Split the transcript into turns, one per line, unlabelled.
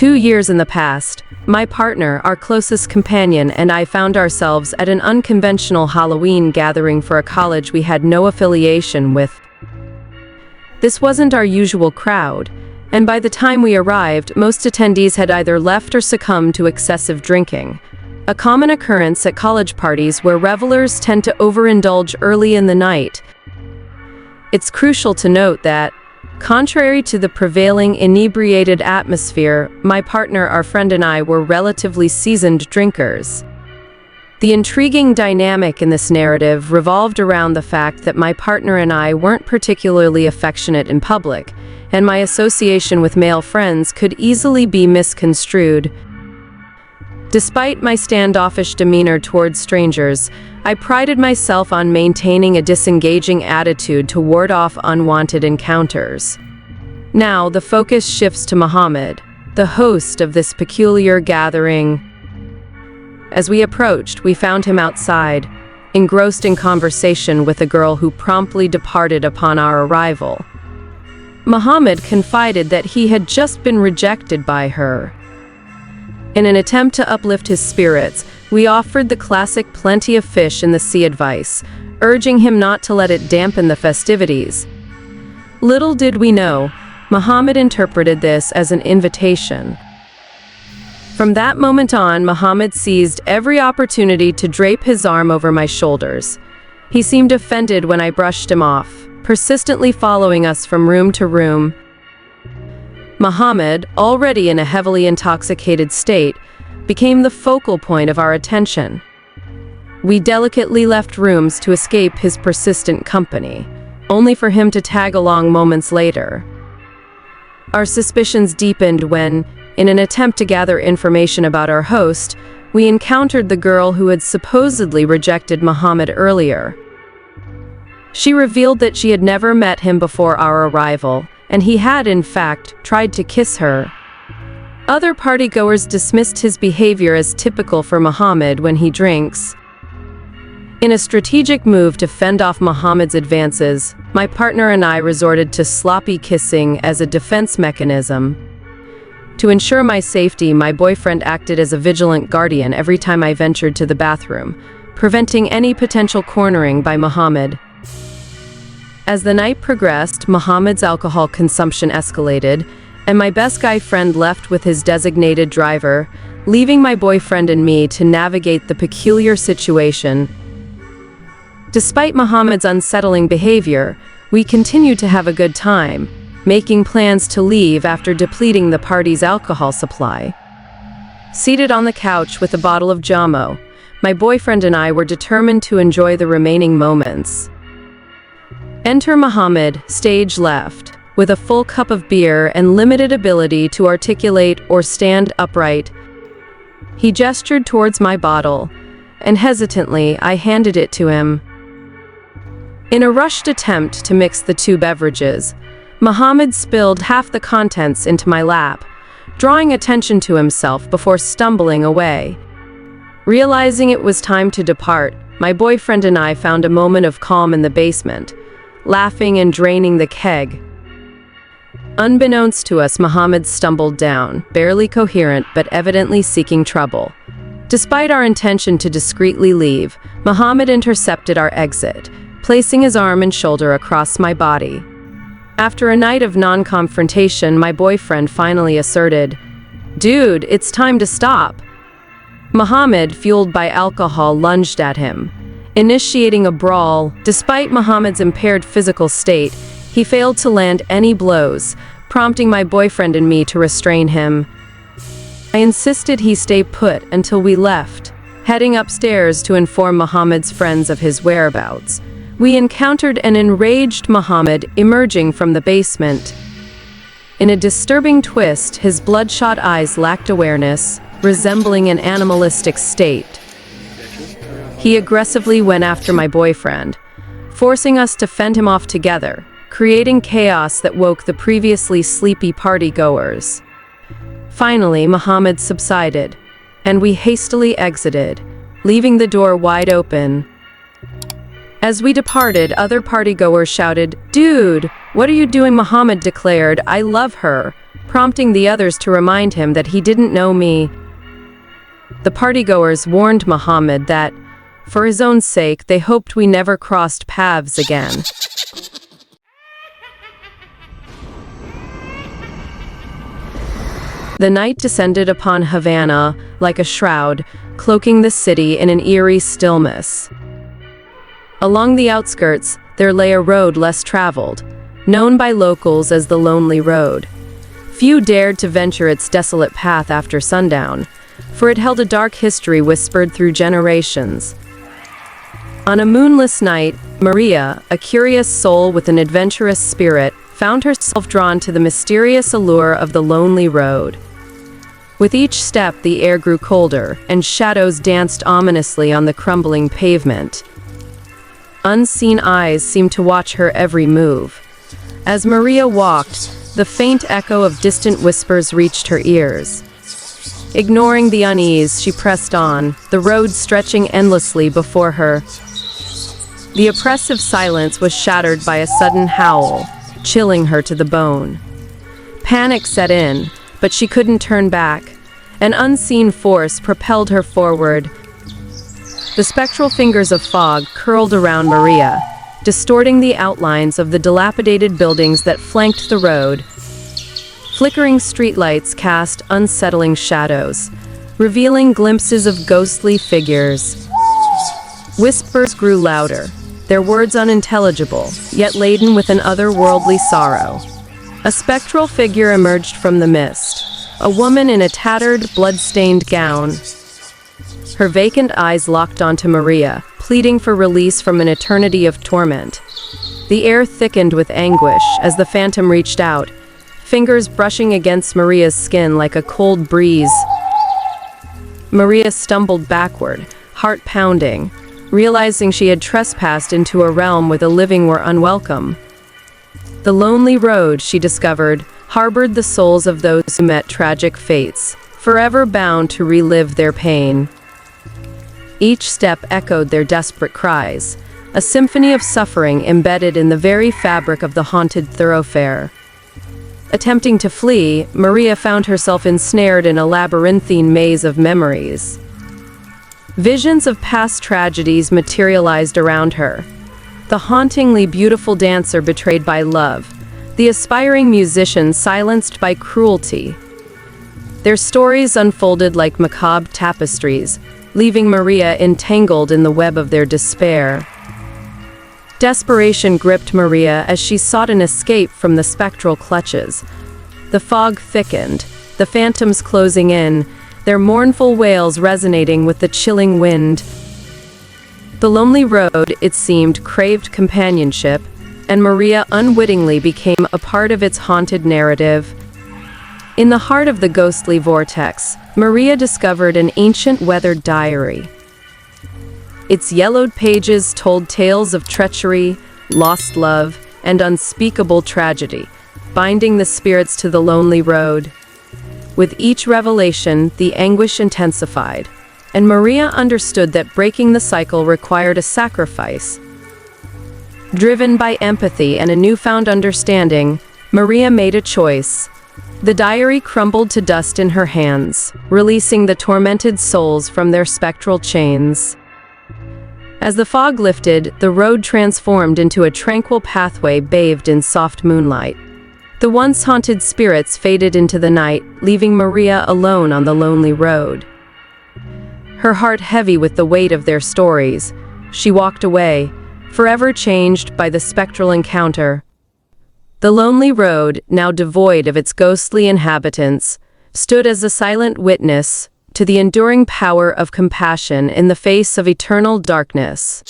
2 years in the past, my partner, our closest companion, and I found ourselves at an unconventional Halloween gathering for a college we had no affiliation with. This wasn't our usual crowd, and by the time we arrived, most attendees had either left or succumbed to excessive drinking, a common occurrence at college parties where revelers tend to overindulge early in the night. It's crucial to note that, contrary to the prevailing inebriated atmosphere, my partner, our friend, and I were relatively seasoned drinkers. The intriguing dynamic in this narrative revolved around the fact that my partner and I weren't particularly affectionate in public, and my association with male friends could easily be misconstrued. Despite my standoffish demeanor towards strangers, I prided myself on maintaining a disengaging attitude to ward off unwanted encounters. Now, the focus shifts to Muhammad, the host of this peculiar gathering. As we approached, we found him outside, engrossed in conversation with a girl who promptly departed upon our arrival. Muhammad confided that he had just been rejected by her. In an attempt to uplift his spirits, we offered the classic "plenty of fish in the sea" advice, urging him not to let it dampen the festivities. Little did we know, Muhammad interpreted this as an invitation. From that moment on, Muhammad seized every opportunity to drape his arm over my shoulders. He seemed offended when I brushed him off, persistently following us from room to room. Muhammad, already in a heavily intoxicated state, became the focal point of our attention. We delicately left rooms to escape his persistent company, only for him to tag along moments later. Our suspicions deepened when, in an attempt to gather information about our host, we encountered the girl who had supposedly rejected Muhammad earlier. She revealed that she had never met him before our arrival, and he had, in fact, tried to kiss her. Other partygoers dismissed his behavior as typical for Muhammad when he drinks. In a strategic move to fend off Muhammad's advances, my partner and I resorted to sloppy kissing as a defense mechanism. To ensure my safety, my boyfriend acted as a vigilant guardian every time I ventured to the bathroom, preventing any potential cornering by Muhammad. As the night progressed, Muhammad's alcohol consumption escalated, and my best guy friend left with his designated driver, leaving my boyfriend and me to navigate the peculiar situation. Despite Muhammad's unsettling behavior, we continued to have a good time, making plans to leave after depleting the party's alcohol supply. Seated on the couch with a bottle of Jamo, my boyfriend and I were determined to enjoy the remaining moments. Enter Muhammad, stage left, with a full cup of beer and limited ability to articulate or stand upright. He gestured towards my bottle, and hesitantly I handed it to him. In a rushed attempt to mix the two beverages, Muhammad spilled half the contents into my lap, drawing attention to himself before stumbling away. Realizing it was time to depart, my boyfriend and I found a moment of calm in the basement, laughing and draining the keg. Unbeknownst to us, Muhammad stumbled down, barely coherent but evidently seeking trouble. Despite our intention to discreetly leave, Muhammad intercepted our exit, placing his arm and shoulder across my body. After a night of non-confrontation, my boyfriend finally asserted, "Dude, it's time to stop." Muhammad, fueled by alcohol, lunged at him, initiating a brawl. Despite Muhammad's impaired physical state, he failed to land any blows, prompting my boyfriend and me to restrain him. I insisted he stay put until we left. Heading upstairs to inform Muhammad's friends of his whereabouts, we encountered an enraged Muhammad emerging from the basement. In a disturbing twist, his bloodshot eyes lacked awareness, resembling an animalistic state. He aggressively went after my boyfriend, forcing us to fend him off together, creating chaos that woke the previously sleepy partygoers. Finally, Muhammad subsided, and we hastily exited, leaving the door wide open. As we departed, other partygoers shouted, "Dude, what are you doing?" Muhammad declared, "I love her," prompting the others to remind him that he didn't know me. The partygoers warned Muhammad that, for his own sake, they hoped we never crossed paths again. The night descended upon Havana like a shroud, cloaking the city in an eerie stillness. Along the outskirts, there lay a road less traveled, known by locals as the Lonely Road. Few dared to venture its desolate path after sundown, for it held a dark history whispered through generations. On a moonless night, Maria, a curious soul with an adventurous spirit, found herself drawn to the mysterious allure of the Lonely Road. With each step, the air grew colder, and shadows danced ominously on the crumbling pavement. Unseen eyes seemed to watch her every move. As Maria walked, the faint echo of distant whispers reached her ears. Ignoring the unease, she pressed on, the road stretching endlessly before her. The oppressive silence was shattered by a sudden howl, chilling her to the bone. Panic set in, but she couldn't turn back. An unseen force propelled her forward. The spectral fingers of fog curled around Maria, distorting the outlines of the dilapidated buildings that flanked the road. Flickering streetlights cast unsettling shadows, revealing glimpses of ghostly figures. Whispers grew louder, their words unintelligible, yet laden with an otherworldly sorrow. A spectral figure emerged from the mist, a woman in a tattered, blood-stained gown. Her vacant eyes locked onto Maria, pleading for release from an eternity of torment. The air thickened with anguish as the phantom reached out, fingers brushing against Maria's skin like a cold breeze. Maria stumbled backward, heart pounding, realizing she had trespassed into a realm where the living were unwelcome. The Lonely Road, she discovered, harbored the souls of those who met tragic fates, forever bound to relive their pain. Each step echoed their desperate cries, a symphony of suffering embedded in the very fabric of the haunted thoroughfare. Attempting to flee, Maria found herself ensnared in a labyrinthine maze of memories. Visions of past tragedies materialized around her. The hauntingly beautiful dancer betrayed by love, the aspiring musician silenced by cruelty. Their stories unfolded like macabre tapestries, leaving Maria entangled in the web of their despair. Desperation gripped Maria as she sought an escape from the spectral clutches. The fog thickened, the phantoms closing in, their mournful wails resonating with the chilling wind. The Lonely Road, it seemed, craved companionship, and Maria unwittingly became a part of its haunted narrative. In the heart of the ghostly vortex, Maria discovered an ancient weathered diary. Its yellowed pages told tales of treachery, lost love, and unspeakable tragedy, binding the spirits to the Lonely Road. With each revelation, the anguish intensified, and Maria understood that breaking the cycle required a sacrifice. Driven by empathy and a newfound understanding, Maria made a choice. The diary crumbled to dust in her hands, releasing the tormented souls from their spectral chains. As the fog lifted, the road transformed into a tranquil pathway bathed in soft moonlight. The once haunted spirits faded into the night, leaving Maria alone on the Lonely Road. Her heart heavy with the weight of their stories, she walked away, forever changed by the spectral encounter. The Lonely Road, now devoid of its ghostly inhabitants, stood as a silent witness to the enduring power of compassion in the face of eternal darkness.